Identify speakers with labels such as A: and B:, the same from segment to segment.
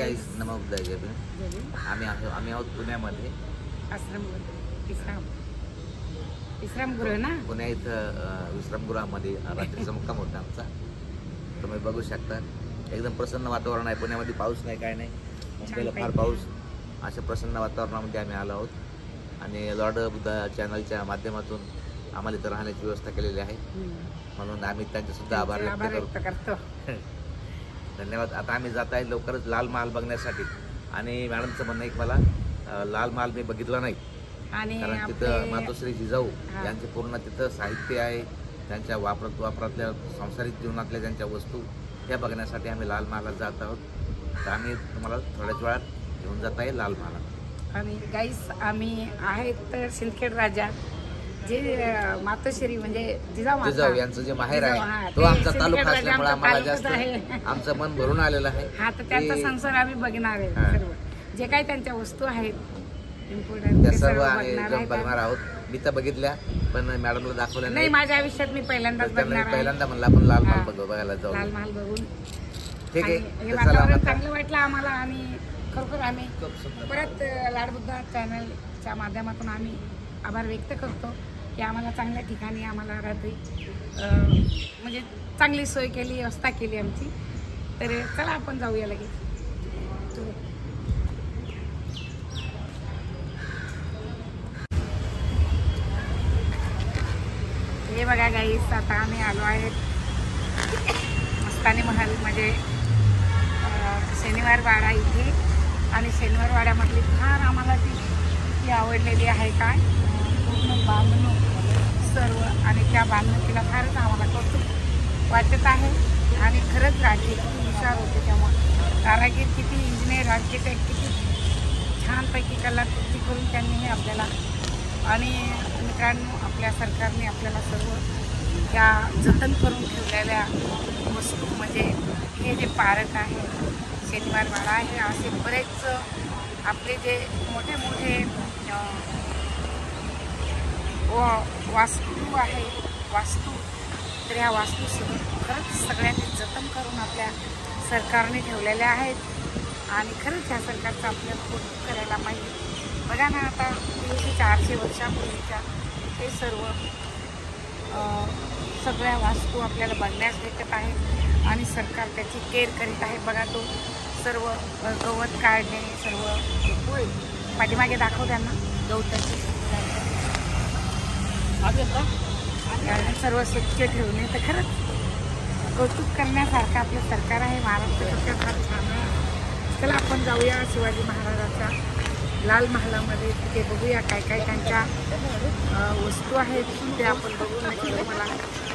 A: Guys नमोबुद्धाय जय भीम. आम्ही आहोत पुण्यामध्ये
B: विश्रामगृह ना
A: पुण्या इथं विश्रामगृहामध्ये रात्रीचा मुक्काम होता आमचा. तुम्ही बघू शकता एकदम प्रसन्न वातावरण आहे. पुण्यामध्ये पाऊस नाही काय नाही, मुंबईला फार पाऊस. अशा प्रसन्न वातावरणामध्ये आम्ही आलो आहोत आणि लॉर्ड बुद्धा चॅनलच्या माध्यमातून आम्हाला इथं राहण्याची व्यवस्था केलेली आहे, म्हणून आम्ही त्यांचे सुद्धा आभार व्यक्त करतो. धन्यवाद. आता आम्ही जात आहे लवकरच लाल महाल बघण्यासाठी. आणि मॅडमचं म्हणणं आहे की मला लाल महाल मी बघितला नाही, कारण तिथं मातोश्री जिजाऊ यांचे पूर्ण तिथं साहित्य आहे, त्यांच्या वापरातल्या सांसारिक जीवनातल्या त्यांच्या वस्तू ह्या बघण्यासाठी आम्ही लाल महालात जात आहोत. तर आम्ही तुम्हाला थोड्याच वेळात घेऊन जात आहे लाल महालात.
B: आणि गाईस आम्ही आहेत तर सिंदखेड राजा जे मातोश्री म्हणजे जिजाऊ
A: यांचं जे माहेर आहे तो आमचा तालुका असल्यामुळे आम्हाला जास्त आमचं मन भरून आलेलं आहे.
B: हा, तर त्यांचा संसार आम्ही बघणार आहे. सर्व जे काही त्यांच्या वस्तू आहेत
A: त्या सर्व आम्ही बघणार आहोत. मी तर बघितल्या पण मॅडमला दाखवल्या
B: नाही. माझ्या आयुष्यात मी पहिल्यांदाच बघणार.
A: पहिल्यांदा म्हणलं आपण लाल महाल बघायला जाऊ.
B: लाल महाल बघून
A: ठीक आहे.
B: हे वातावरण चांगलं वाटलं आम्हाला आणि खरोखर आम्ही परत लाड बुद्धा चॅनलच्या माध्यमातून आम्ही आभार व्यक्त करतो की आम्हाला चांगल्या ठिकाणी आम्हाला रात्री म्हणजे चांगली सोय केली, व्यवस्था केली आमची. तर चला आपण जाऊया लगेच. हे बघा गाईस, आता आम्ही आलो आहे मस्तानी महल म्हणजे शनिवार वाडा इथे. आणि शनिवार वाड्यामधली फार आम्हाला ती आवडलेली आहे. काय पूर्ण बांधणूक सर्व, आणि त्या बांधणुकीला फारच आम्हाला कौतुक वाटत आहे. आणि खरंच राठी किती हुशार होते तेव्हा, कारागीर किती, इंजिनियर, आर्किटेक्ट किती छानपैकी कलाकृती करून त्यांनी हे आपल्याला. आणि मित्रांनो, आपल्या सरकारने आपल्याला सर्व त्या जतन करून ठेवलेल्या वस्तू म्हणजे हे जे पार्क आहे, शनिवार वाडा आहे, असे बरेच आपले जे मोठे मोठे वास्तू आहे, तर ह्या वास्तू खरंच सगळ्यांनी जतन करून आपल्या सरकारने ठेवलेल्या आहेत. आणि खरंच ह्या सरकारचं आपल्याला कौतुक करायला पाहिजे. बघा ना, आता 400 वर्षापूर्वीच्या हे सर्व सगळ्या वास्तू आपल्याला बघण्यास भेटत आहे आणि सरकार त्याची केअर करीत आहे. बघा, तो सर्व गवत काढणे, सर्व पाठीमागे दाखव त्यांना गवताची सर्व स्वच्छ ठेवणे. तर खरंच कौतुक करण्यासारखं आपलं सरकार आहे. महाराष्ट्र सरकार फार छान आहे. चला आपण जाऊया शिवाजी महाराजांच्या लाल महालामध्ये. तिथे बघूया काय काय त्यांच्या वस्तू आहेत ते आपण बघू. नक्की मला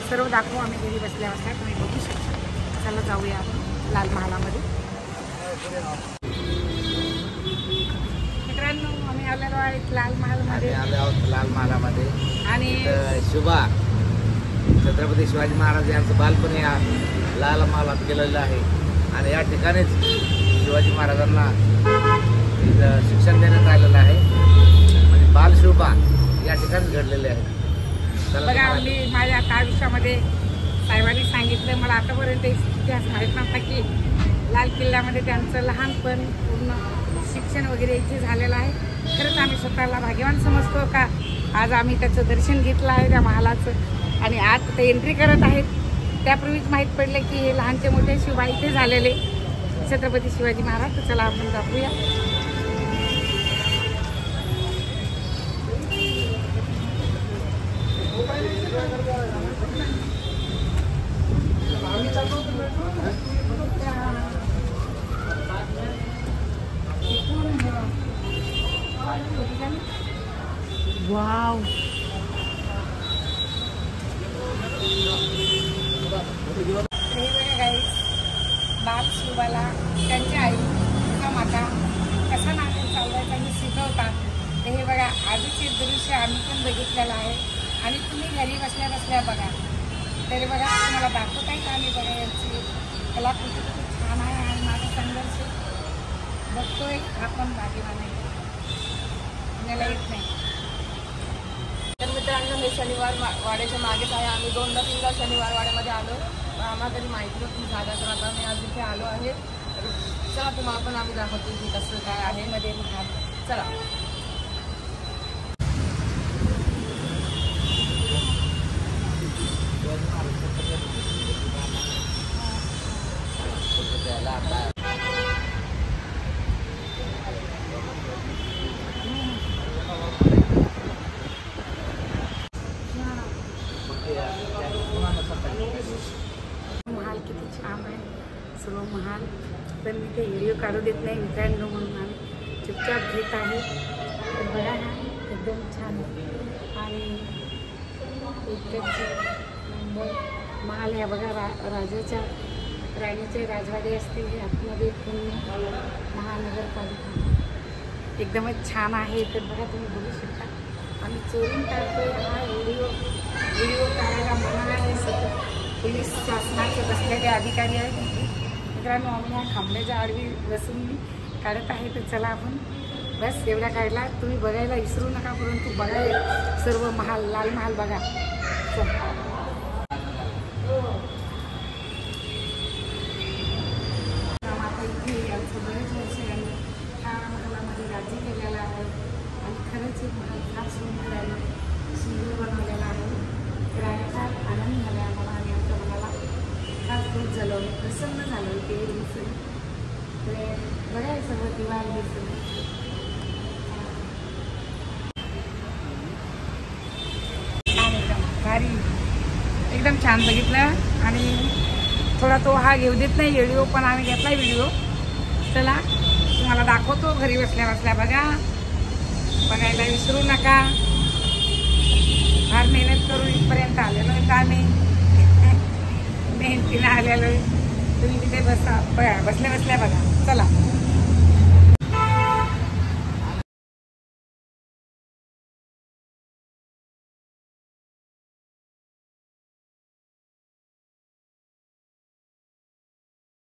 B: सर्व दाखवू. आम्ही घरी बसल्या बसल्या तुम्ही बघू शकता. चला जाऊया आपण लाल महालामध्ये. मित्रांनो, आम्ही आलेलो आहेत लाल महालमध्ये.
A: लाल महालामध्ये
B: आणि
A: शुभा छत्रपती शिवाजी महाराज यांचं बालपण या लाल महालात गेलेलं आहे. आणि या ठिकाणीच शिवाजी महाराजांना शिक्षण देण्यात आलेलं आहे. म्हणजे बालशिवबा या ठिकाणी घडलेले आहे.
B: बघा, मी माझ्या आता आयुष्यामध्ये साहेबांनी सांगितलं, मला आतापर्यंत इतिहास माहीत नव्हता की लाल किल्ल्यामध्ये त्यांचं लहानपण पूर्ण शिक्षण वगैरे इथे झालेलं आहे. खरंच आम्ही स्वतःला भाग्यवान समजतो का आज आम्ही त्याचं दर्शन घेतलं आहे त्या महालाचं. आणि आज ते एंट्री करत आहेत. त्यापूर्वीच माहीत पडलं की हे लहानचे मोठे शिवबा इथे झालेले छत्रपती शिवाजी महाराज. तर चला आपण जाऊया. वाव, बाल शिवबाला त्यांची आई माता कसा नाटक चालवायचा हे शिकवतात. तर हे बघा, आधीचे दृश्य आम्ही पण बघितलेलं आहे आणि तुम्ही घरी बसल्या बसल्या बघा. तर बघा, तुम्हाला दाखवत आहे का? आम्ही बघा, यांची कलाकृती खूप छान आहे आणि माझा संघर्ष बघतोय आपण भाग्यवान आहे, आपल्याला येत नाही.
C: तर मित्रांनो, हे शनिवार वाड्याच्या मागेच आहे. आम्ही 2-3दा शनिवार वाड्यामध्ये आलो, आम्हाला तरी माहिती नव्हती जागा. तर आता मी आज इथे आलो आहे. चला तुम्हाला पण आम्ही दाखवतो की कसं काय आहे.
B: मध्ये महाल.
C: चला.
B: महाल किती छान आहे सर्व महाल. पण मी ते व्हिडिओ काढू देत नाही मित्रांनो, म्हणून आम्ही चुपचाप घेत आहे. तर बघा ना एकदम छान आणि इकडचे महाल ह्या बघा राजाच्या राणीचे राजवाडे असतील हे आतमध्ये पूर्ण महानगरपालिका एकदमच छान आहे. तर बघा तुम्ही बघू शकता आम्ही चोरून काढतोय हा व्हिडिओ काढायला मना आहे. सतत पोलीस शासनाचे बसलेले अधिकारी आहेत मित्रांनो. आम्ही ह्या खांबल्याच्या आडवी बसून काढत आहे. तर चला आपण बस एवढा काढला. तुम्ही बघायला विसरू नका, परंतु बघायला सर्व महाल लाल महाल बघा. चला आता इथे आमचं बरेच वर्ष यांनी ह्या महालामध्ये राज्य केलेलं आहे आणि खरंच हे महाल फार सुंदर आहे, सुंदर बनवलेला आहे. तर आणि फार आनंद झाला आम्हाला आणि आमच्या मनाला फार खूप झालं, प्रसन्न झालं ते दिसून. तर बघा सर्व दिवाण दिसून छान एकदम भारी एकदम छान बघितलं. आणि थोडा तो हा घेऊ देत नाही व्हिडिओ, पण आम्ही घेतला व्हिडिओ. चला तुम्हाला दाखवतो घरी बसल्या बसल्या. बघा बघायला विसरू नका. फार मेहनत करून इथपर्यंत आलेलो आहे आम्ही, मेहनतीनं आलेलो आहे. तुम्ही तिथे बसल्या बसल्या बघा. चला.